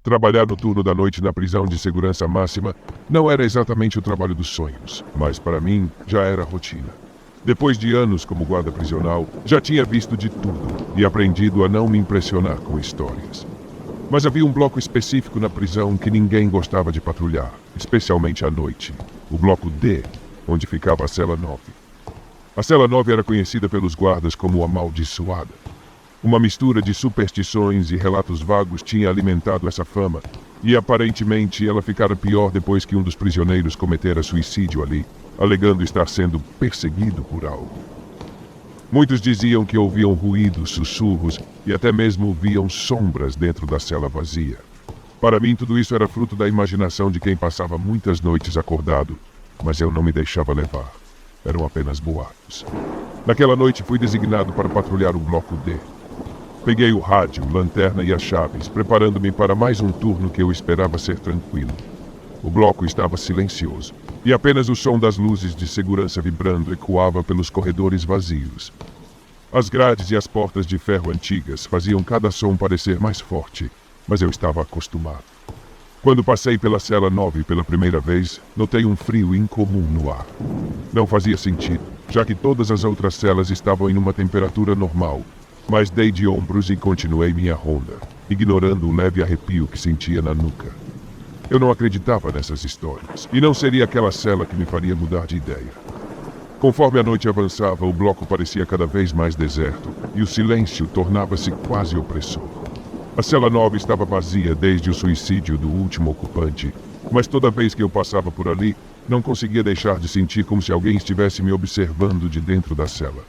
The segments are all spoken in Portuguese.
Trabalhar no turno da noite na prisão de segurança máxima não era exatamente o trabalho dos sonhos, mas para mim já era rotina. Depois de anos como guarda prisional, já tinha visto de tudo e aprendido a não me impressionar com histórias. Mas havia um bloco específico na prisão que ninguém gostava de patrulhar, especialmente à noite. O bloco D, onde ficava a cela 9. A cela 9 era conhecida pelos guardas como amaldiçoada. Uma mistura de superstições e relatos vagos tinha alimentado essa fama, e aparentemente ela ficara pior depois que um dos prisioneiros cometera suicídio ali, alegando estar sendo perseguido por algo. Muitos diziam que ouviam ruídos, sussurros e até mesmo viam sombras dentro da cela vazia. Para mim, tudo isso era fruto da imaginação de quem passava muitas noites acordado, mas eu não me deixava levar. Eram apenas boatos. Naquela noite fui designado para patrulhar o bloco D. Peguei o rádio, lanterna e as chaves, preparando-me para mais um turno que eu esperava ser tranquilo. O bloco estava silencioso, e apenas o som das luzes de segurança vibrando ecoava pelos corredores vazios. As grades e as portas de ferro antigas faziam cada som parecer mais forte, mas eu estava acostumado. Quando passei pela cela 9 pela primeira vez, notei um frio incomum no ar. Não fazia sentido, já que todas as outras celas estavam em uma temperatura normal, mas dei de ombros e continuei minha ronda, ignorando o leve arrepio que sentia na nuca. Eu não acreditava nessas histórias, e não seria aquela cela que me faria mudar de ideia. Conforme a noite avançava, o bloco parecia cada vez mais deserto, e o silêncio tornava-se quase opressor. A cela 9 estava vazia desde o suicídio do último ocupante, mas toda vez que eu passava por ali, não conseguia deixar de sentir como se alguém estivesse me observando de dentro da cela.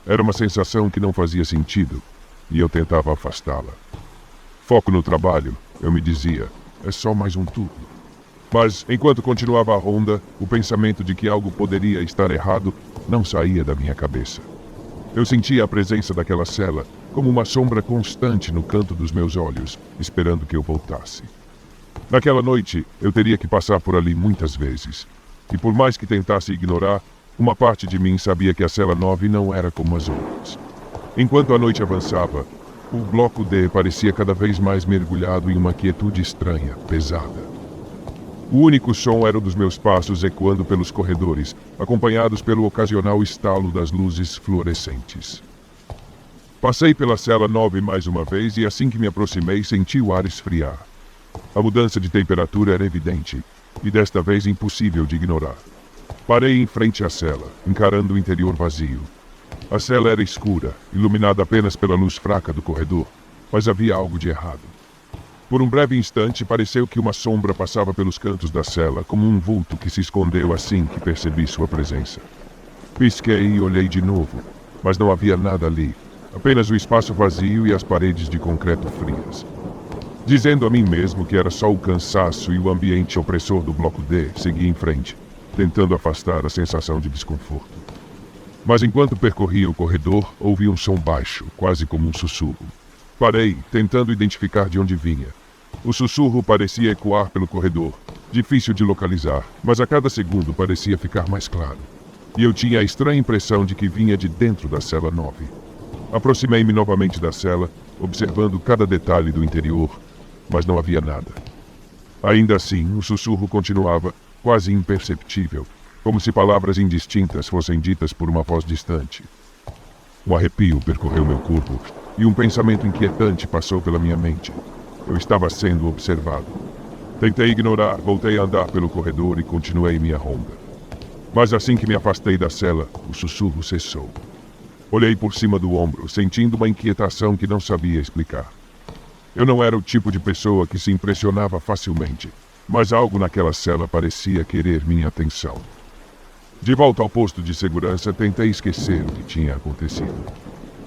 Era uma sensação que não fazia sentido, e eu tentava afastá-la. Foco no trabalho, eu me dizia, é só mais um turno. Mas, enquanto continuava a ronda, o pensamento de que algo poderia estar errado não saía da minha cabeça. Eu sentia a presença daquela cela como uma sombra constante no canto dos meus olhos, esperando que eu voltasse. Naquela noite, eu teria que passar por ali muitas vezes, e por mais que tentasse ignorar, uma parte de mim sabia que a cela 9 não era como as outras. Enquanto a noite avançava, o bloco D parecia cada vez mais mergulhado em uma quietude estranha, pesada. O único som era o dos meus passos ecoando pelos corredores, acompanhados pelo ocasional estalo das luzes fluorescentes. Passei pela cela 9 mais uma vez e assim que me aproximei senti o ar esfriar. A mudança de temperatura era evidente, e desta vez impossível de ignorar. Parei em frente à cela, encarando o interior vazio. A cela era escura, iluminada apenas pela luz fraca do corredor, mas havia algo de errado. Por um breve instante, pareceu que uma sombra passava pelos cantos da cela, como um vulto que se escondeu assim que percebi sua presença. Pisquei e olhei de novo, mas não havia nada ali, apenas o espaço vazio e as paredes de concreto frias. Dizendo a mim mesmo que era só o cansaço e o ambiente opressor do bloco D, segui em frente, tentando afastar a sensação de desconforto. Mas enquanto percorria o corredor, ouvi um som baixo, quase como um sussurro. Parei, tentando identificar de onde vinha. O sussurro parecia ecoar pelo corredor, difícil de localizar, mas a cada segundo parecia ficar mais claro. E eu tinha a estranha impressão de que vinha de dentro da cela 9. Aproximei-me novamente da cela, observando cada detalhe do interior, mas não havia nada. Ainda assim, o sussurro continuava, quase imperceptível, como se palavras indistintas fossem ditas por uma voz distante. Um arrepio percorreu meu corpo e um pensamento inquietante passou pela minha mente. Eu estava sendo observado. Tentei ignorar, voltei a andar pelo corredor e continuei minha ronda. Mas assim que me afastei da cela, o sussurro cessou. Olhei por cima do ombro, sentindo uma inquietação que não sabia explicar. Eu não era o tipo de pessoa que se impressionava facilmente, mas algo naquela cela parecia querer minha atenção. De volta ao posto de segurança, tentei esquecer o que tinha acontecido.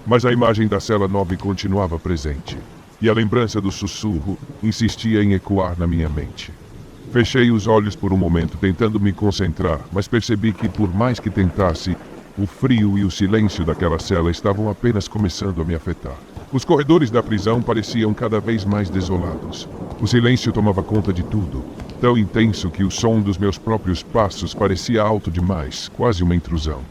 Mas a imagem da cela 9 continuava presente, e a lembrança do sussurro insistia em ecoar na minha mente. Fechei os olhos por um momento, tentando me concentrar, mas percebi que, por mais que tentasse, o frio e o silêncio daquela cela estavam apenas começando a me afetar. Os corredores da prisão pareciam cada vez mais desolados. O silêncio tomava conta de tudo, tão intenso que o som dos meus próprios passos parecia alto demais, quase uma intrusão.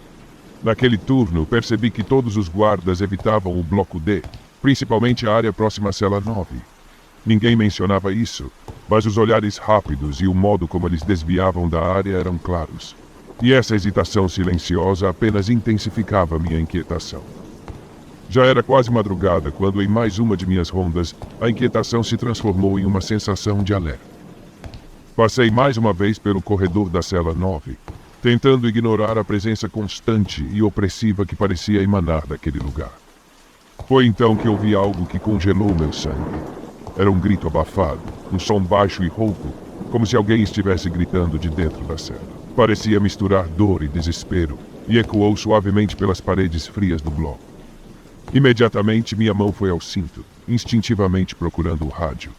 Naquele turno, percebi que todos os guardas evitavam o bloco D, principalmente a área próxima à cela 9. Ninguém mencionava isso, mas os olhares rápidos e o modo como eles desviavam da área eram claros. E essa hesitação silenciosa apenas intensificava minha inquietação. Já era quase madrugada quando, em mais uma de minhas rondas, a inquietação se transformou em uma sensação de alerta. Passei mais uma vez pelo corredor da cela 9, tentando ignorar a presença constante e opressiva que parecia emanar daquele lugar. Foi então que ouvi algo que congelou meu sangue. Era um grito abafado, um som baixo e rouco, como se alguém estivesse gritando de dentro da cela. Parecia misturar dor e desespero, e ecoou suavemente pelas paredes frias do bloco. Imediatamente minha mão foi ao cinto, instintivamente procurando o rádio.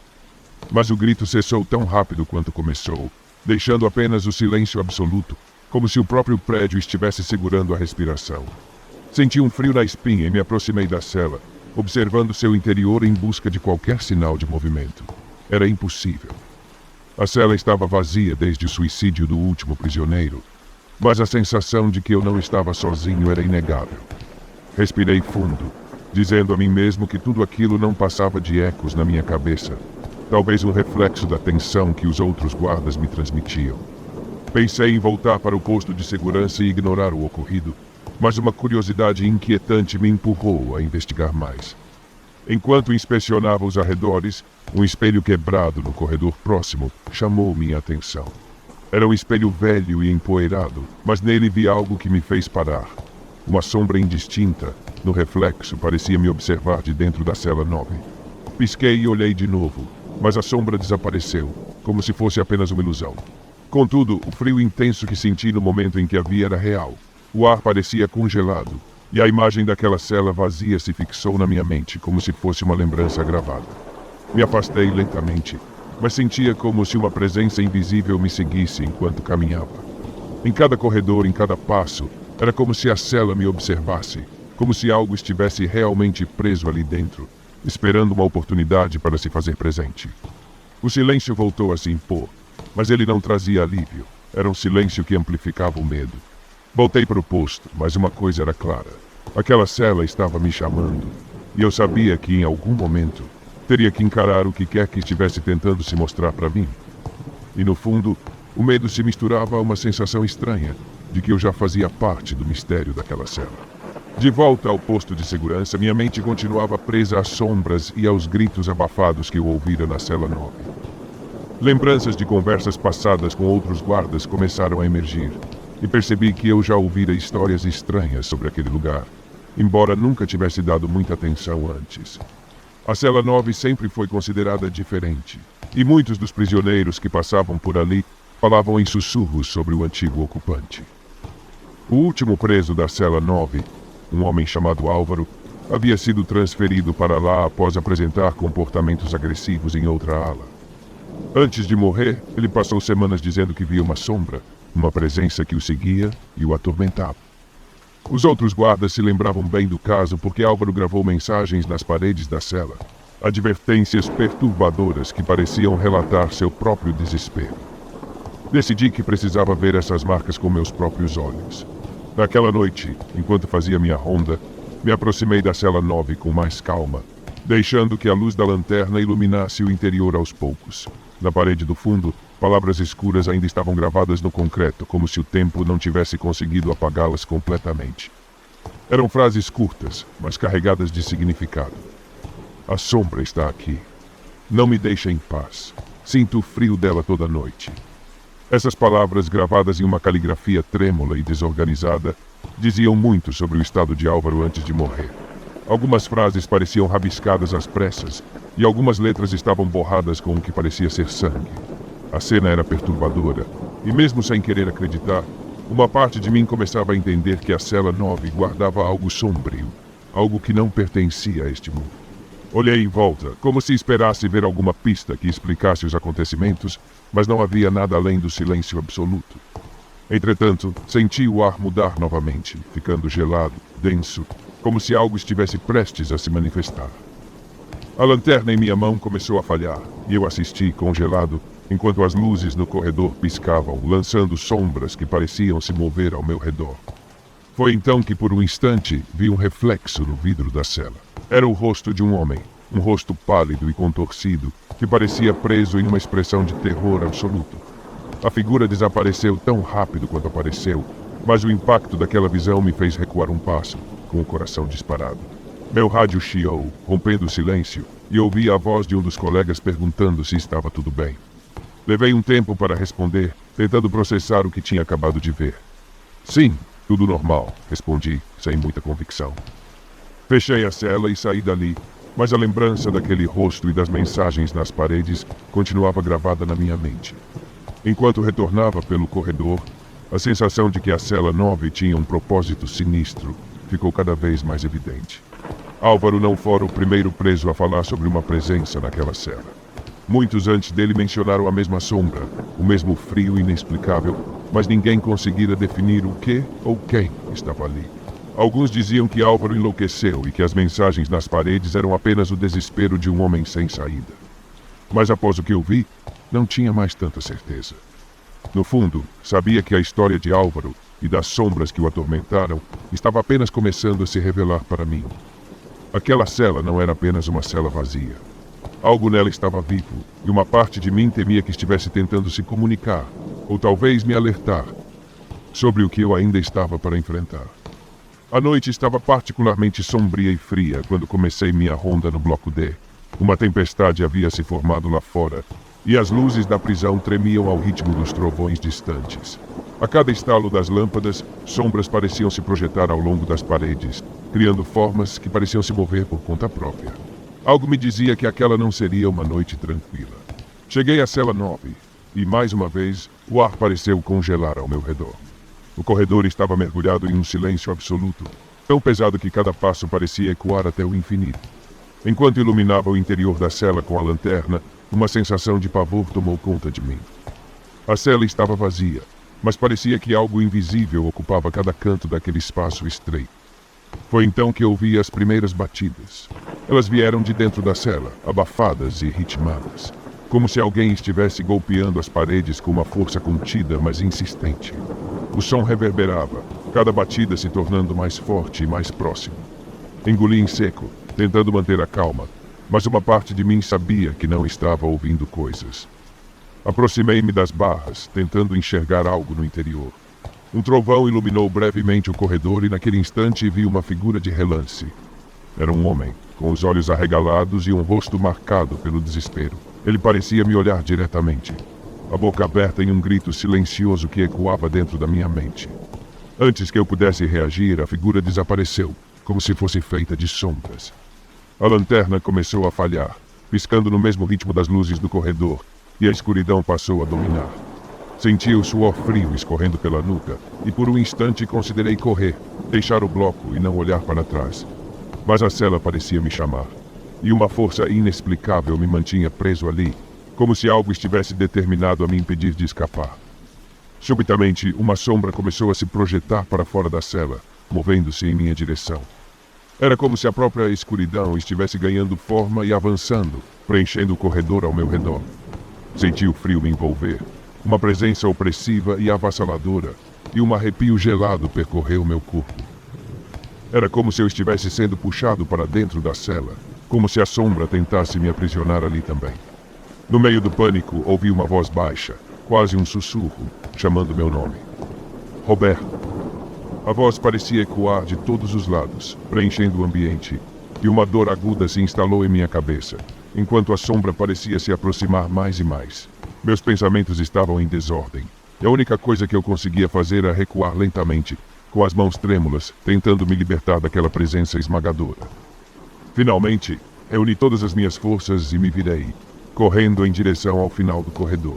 Mas o grito cessou tão rápido quanto começou, deixando apenas o silêncio absoluto, como se o próprio prédio estivesse segurando a respiração. Senti um frio na espinha e me aproximei da cela, observando seu interior em busca de qualquer sinal de movimento. Era impossível. A cela estava vazia desde o suicídio do último prisioneiro, mas a sensação de que eu não estava sozinho era inegável. Respirei fundo, dizendo a mim mesmo que tudo aquilo não passava de ecos na minha cabeça, talvez um reflexo da tensão que os outros guardas me transmitiam. Pensei em voltar para o posto de segurança e ignorar o ocorrido, mas uma curiosidade inquietante me empurrou a investigar mais. Enquanto inspecionava os arredores, um espelho quebrado no corredor próximo chamou minha atenção. Era um espelho velho e empoeirado, mas nele vi algo que me fez parar. Uma sombra indistinta, no reflexo, parecia me observar de dentro da cela 9. Pisquei e olhei de novo, mas a sombra desapareceu, como se fosse apenas uma ilusão. Contudo, o frio intenso que senti no momento em que a vi era real. O ar parecia congelado, e a imagem daquela cela vazia se fixou na minha mente como se fosse uma lembrança gravada. Me afastei lentamente, mas sentia como se uma presença invisível me seguisse enquanto caminhava. Em cada corredor, em cada passo, era como se a cela me observasse, como se algo estivesse realmente preso ali dentro, esperando uma oportunidade para se fazer presente. O silêncio voltou a se impor, mas ele não trazia alívio. Era um silêncio que amplificava o medo. Voltei para o posto, mas uma coisa era clara. Aquela cela estava me chamando, e eu sabia que em algum momento teria que encarar o que quer que estivesse tentando se mostrar para mim. E no fundo, o medo se misturava a uma sensação estranha de que eu já fazia parte do mistério daquela cela. De volta ao posto de segurança, minha mente continuava presa às sombras e aos gritos abafados que eu ouvira na cela 9. Lembranças de conversas passadas com outros guardas começaram a emergir, e percebi que eu já ouvira histórias estranhas sobre aquele lugar, embora nunca tivesse dado muita atenção antes. A cela 9 sempre foi considerada diferente, e muitos dos prisioneiros que passavam por ali falavam em sussurros sobre o antigo ocupante. O último preso da cela 9, um homem chamado Álvaro, havia sido transferido para lá após apresentar comportamentos agressivos em outra ala. Antes de morrer, ele passou semanas dizendo que via uma sombra, uma presença que o seguia e o atormentava. Os outros guardas se lembravam bem do caso porque Álvaro gravou mensagens nas paredes da cela, advertências perturbadoras que pareciam relatar seu próprio desespero. Decidi que precisava ver essas marcas com meus próprios olhos. Naquela noite, enquanto fazia minha ronda, me aproximei da cela 9 com mais calma, deixando que a luz da lanterna iluminasse o interior aos poucos. Na parede do fundo, palavras escuras ainda estavam gravadas no concreto, como se o tempo não tivesse conseguido apagá-las completamente. Eram frases curtas, mas carregadas de significado. A sombra está aqui. Não me deixa em paz. Sinto o frio dela toda noite. Essas palavras, gravadas em uma caligrafia trêmula e desorganizada, diziam muito sobre o estado de Álvaro antes de morrer. Algumas frases pareciam rabiscadas às pressas, e algumas letras estavam borradas com o que parecia ser sangue. A cena era perturbadora, e mesmo sem querer acreditar, uma parte de mim começava a entender que a cela 9 guardava algo sombrio, algo que não pertencia a este mundo. Olhei em volta, como se esperasse ver alguma pista que explicasse os acontecimentos, mas não havia nada além do silêncio absoluto. Entretanto, senti o ar mudar novamente, ficando gelado, denso, como se algo estivesse prestes a se manifestar. A lanterna em minha mão começou a falhar, e eu assisti, congelado, enquanto as luzes no corredor piscavam, lançando sombras que pareciam se mover ao meu redor. Foi então que, por um instante, vi um reflexo no vidro da cela. Era o rosto de um homem, Um rosto pálido e contorcido, que parecia preso em uma expressão de terror absoluto. A figura desapareceu tão rápido quanto apareceu, mas o impacto daquela visão me fez recuar um passo, com o coração disparado. Meu rádio chiou, rompendo o silêncio, e ouvi a voz de um dos colegas perguntando se estava tudo bem. Levei um tempo para responder, tentando processar o que tinha acabado de ver. Sim, tudo normal, respondi, sem muita convicção. Fechei a cela e saí dali, mas a lembrança daquele rosto e das mensagens nas paredes continuava gravada na minha mente. Enquanto retornava pelo corredor, a sensação de que a cela 9 tinha um propósito sinistro ficou cada vez mais evidente. Álvaro não fora o primeiro preso a falar sobre uma presença naquela cela. Muitos antes dele mencionaram a mesma sombra, o mesmo frio inexplicável, mas ninguém conseguira definir o que ou quem estava ali. Alguns diziam que Álvaro enlouqueceu e que as mensagens nas paredes eram apenas o desespero de um homem sem saída. Mas após o que eu vi, não tinha mais tanta certeza. No fundo, sabia que a história de Álvaro e das sombras que o atormentaram estava apenas começando a se revelar para mim. Aquela cela não era apenas uma cela vazia. Algo nela estava vivo, e uma parte de mim temia que estivesse tentando se comunicar, ou talvez me alertar, sobre o que eu ainda estava para enfrentar. A noite estava particularmente sombria e fria quando comecei minha ronda no Bloco D. Uma tempestade havia se formado lá fora, e as luzes da prisão tremiam ao ritmo dos trovões distantes. A cada estalo das lâmpadas, sombras pareciam se projetar ao longo das paredes, criando formas que pareciam se mover por conta própria. Algo me dizia que aquela não seria uma noite tranquila. Cheguei à cela 9, e mais uma vez, o ar pareceu congelar ao meu redor. O corredor estava mergulhado em um silêncio absoluto, tão pesado que cada passo parecia ecoar até o infinito. Enquanto iluminava o interior da cela com a lanterna, uma sensação de pavor tomou conta de mim. A cela estava vazia, mas parecia que algo invisível ocupava cada canto daquele espaço estreito. Foi então que ouvi as primeiras batidas. Elas vieram de dentro da cela, abafadas e ritmadas, como se alguém estivesse golpeando as paredes com uma força contida, mas insistente. O som reverberava, cada batida se tornando mais forte e mais próximo. Engoli em seco, tentando manter a calma, mas uma parte de mim sabia que não estava ouvindo coisas. Aproximei-me das barras, tentando enxergar algo no interior. Um trovão iluminou brevemente o corredor e naquele instante vi uma figura de relance. Era um homem, com os olhos arregalados e um rosto marcado pelo desespero. Ele parecia me olhar diretamente, a boca aberta em um grito silencioso que ecoava dentro da minha mente. Antes que eu pudesse reagir, a figura desapareceu, como se fosse feita de sombras. A lanterna começou a falhar, piscando no mesmo ritmo das luzes do corredor, e a escuridão passou a dominar. Senti o suor frio escorrendo pela nuca, e por um instante considerei correr, deixar o bloco e não olhar para trás. Mas a cela parecia me chamar, e uma força inexplicável me mantinha preso ali, como se algo estivesse determinado a me impedir de escapar. Subitamente, uma sombra começou a se projetar para fora da cela, movendo-se em minha direção. Era como se a própria escuridão estivesse ganhando forma e avançando, preenchendo o corredor ao meu redor. Senti o frio me envolver, uma presença opressiva e avassaladora, e um arrepio gelado percorreu meu corpo. Era como se eu estivesse sendo puxado para dentro da cela, como se a sombra tentasse me aprisionar ali também. No meio do pânico, ouvi uma voz baixa, quase um sussurro, chamando meu nome. Roberto. A voz parecia ecoar de todos os lados, preenchendo o ambiente, e uma dor aguda se instalou em minha cabeça, enquanto a sombra parecia se aproximar mais e mais. Meus pensamentos estavam em desordem, e a única coisa que eu conseguia fazer era recuar lentamente, com as mãos trêmulas, tentando me libertar daquela presença esmagadora. Finalmente, reuni todas as minhas forças e me virei, correndo em direção ao final do corredor.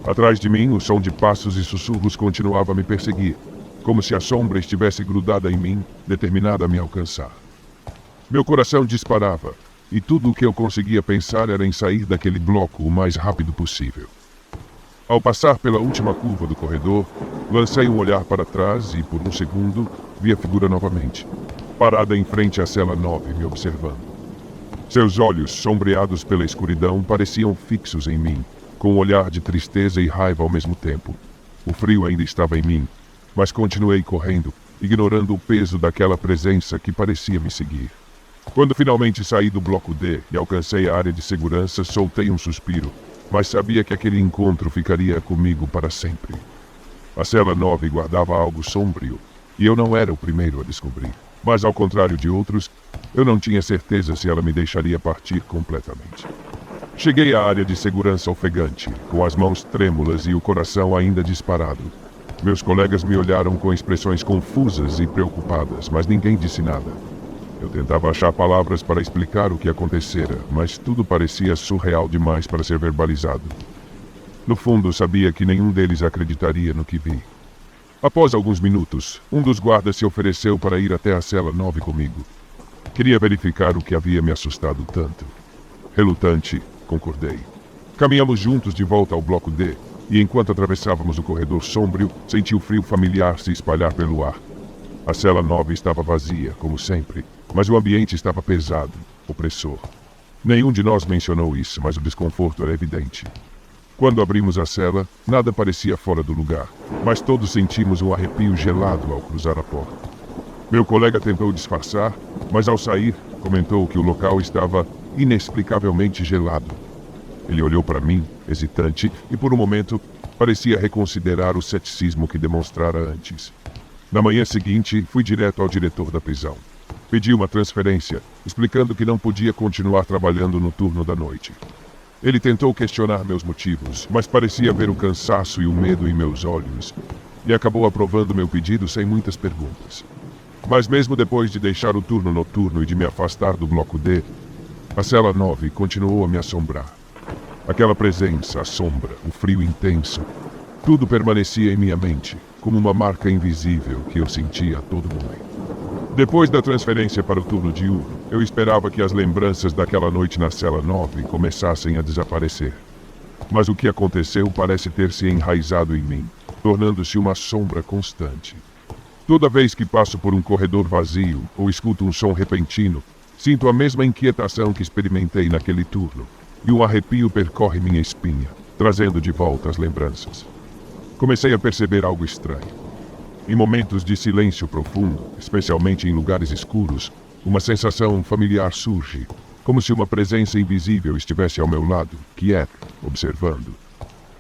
Atrás de mim, o som de passos e sussurros continuava a me perseguir, como se a sombra estivesse grudada em mim, determinada a me alcançar. Meu coração disparava, e tudo o que eu conseguia pensar era em sair daquele bloco o mais rápido possível. Ao passar pela última curva do corredor, lancei um olhar para trás e, por um segundo, vi a figura novamente, parada em frente à cela 9, me observando. Seus olhos, sombreados pela escuridão, pareciam fixos em mim, com um olhar de tristeza e raiva ao mesmo tempo. O frio ainda estava em mim, mas continuei correndo, ignorando o peso daquela presença que parecia me seguir. Quando finalmente saí do bloco D e alcancei a área de segurança, soltei um suspiro, mas sabia que aquele encontro ficaria comigo para sempre. A cela 9 guardava algo sombrio, e eu não era o primeiro a descobrir. Mas, ao contrário de outros, eu não tinha certeza se ela me deixaria partir completamente. Cheguei à área de segurança ofegante, com as mãos trêmulas e o coração ainda disparado. Meus colegas me olharam com expressões confusas e preocupadas, mas ninguém disse nada. Eu tentava achar palavras para explicar o que acontecera, mas tudo parecia surreal demais para ser verbalizado. No fundo, sabia que nenhum deles acreditaria no que vi. Após alguns minutos, um dos guardas se ofereceu para ir até a cela 9 comigo. Queria verificar o que havia me assustado tanto. Relutante, concordei. Caminhamos juntos de volta ao bloco D, e enquanto atravessávamos o corredor sombrio, senti o frio familiar se espalhar pelo ar. A cela 9 estava vazia, como sempre, mas o ambiente estava pesado, opressor. Nenhum de nós mencionou isso, mas o desconforto era evidente. Quando abrimos a cela, nada parecia fora do lugar, mas todos sentimos um arrepio gelado ao cruzar a porta. Meu colega tentou disfarçar, mas ao sair, comentou que o local estava inexplicavelmente gelado. Ele olhou para mim, hesitante, e por um momento parecia reconsiderar o ceticismo que demonstrara antes. Na manhã seguinte, fui direto ao diretor da prisão. Pedi uma transferência, explicando que não podia continuar trabalhando no turno da noite. Ele tentou questionar meus motivos, mas parecia ver o cansaço e o medo em meus olhos, e acabou aprovando meu pedido sem muitas perguntas. Mas mesmo depois de deixar o turno noturno e de me afastar do bloco D, a cela 9 continuou a me assombrar. Aquela presença, a sombra, o frio intenso, tudo permanecia em minha mente, como uma marca invisível que eu sentia a todo momento. Depois da transferência para o turno diurno, eu esperava que as lembranças daquela noite na cela 9 começassem a desaparecer. Mas o que aconteceu parece ter se enraizado em mim, tornando-se uma sombra constante. Toda vez que passo por um corredor vazio ou escuto um som repentino, sinto a mesma inquietação que experimentei naquele turno, e um arrepio percorre minha espinha, trazendo de volta as lembranças. Comecei a perceber algo estranho. Em momentos de silêncio profundo, especialmente em lugares escuros, uma sensação familiar surge, como se uma presença invisível estivesse ao meu lado, quieta, observando.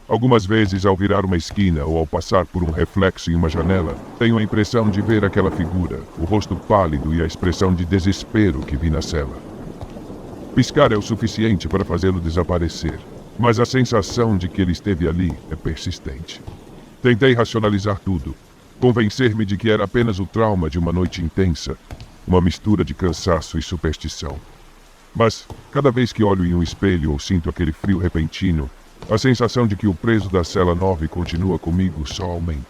Algumas vezes, ao virar uma esquina ou ao passar por um reflexo em uma janela, tenho a impressão de ver aquela figura, o rosto pálido e a expressão de desespero que vi na cela. Piscar é o suficiente para fazê-lo desaparecer, mas a sensação de que ele esteve ali é persistente. Tentei racionalizar tudo, convencer-me de que era apenas o trauma de uma noite intensa, uma mistura de cansaço e superstição. Mas, cada vez que olho em um espelho ou sinto aquele frio repentino, a sensação de que o preso da cela 9 continua comigo só aumenta.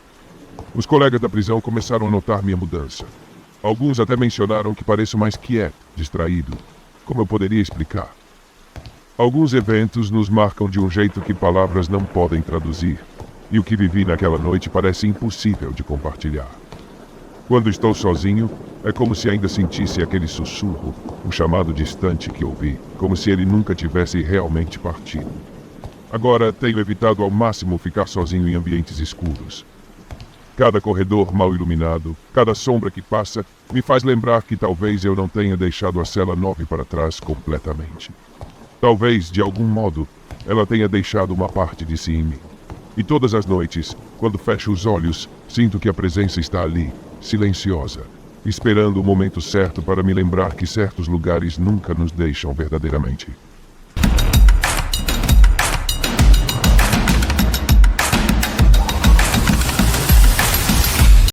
Os colegas da prisão começaram a notar minha mudança. Alguns até mencionaram que pareço mais quieto, distraído. Como eu poderia explicar? Alguns eventos nos marcam de um jeito que palavras não podem traduzir. E o que vivi naquela noite parece impossível de compartilhar. Quando estou sozinho, é como se ainda sentisse aquele sussurro, um chamado distante que ouvi, como se ele nunca tivesse realmente partido. Agora tenho evitado ao máximo ficar sozinho em ambientes escuros. Cada corredor mal iluminado, cada sombra que passa, me faz lembrar que talvez eu não tenha deixado a cela 9 para trás completamente. Talvez, de algum modo, ela tenha deixado uma parte de si em mim. E todas as noites, quando fecho os olhos, sinto que a presença está ali, silenciosa, esperando o momento certo para me lembrar que certos lugares nunca nos deixam verdadeiramente.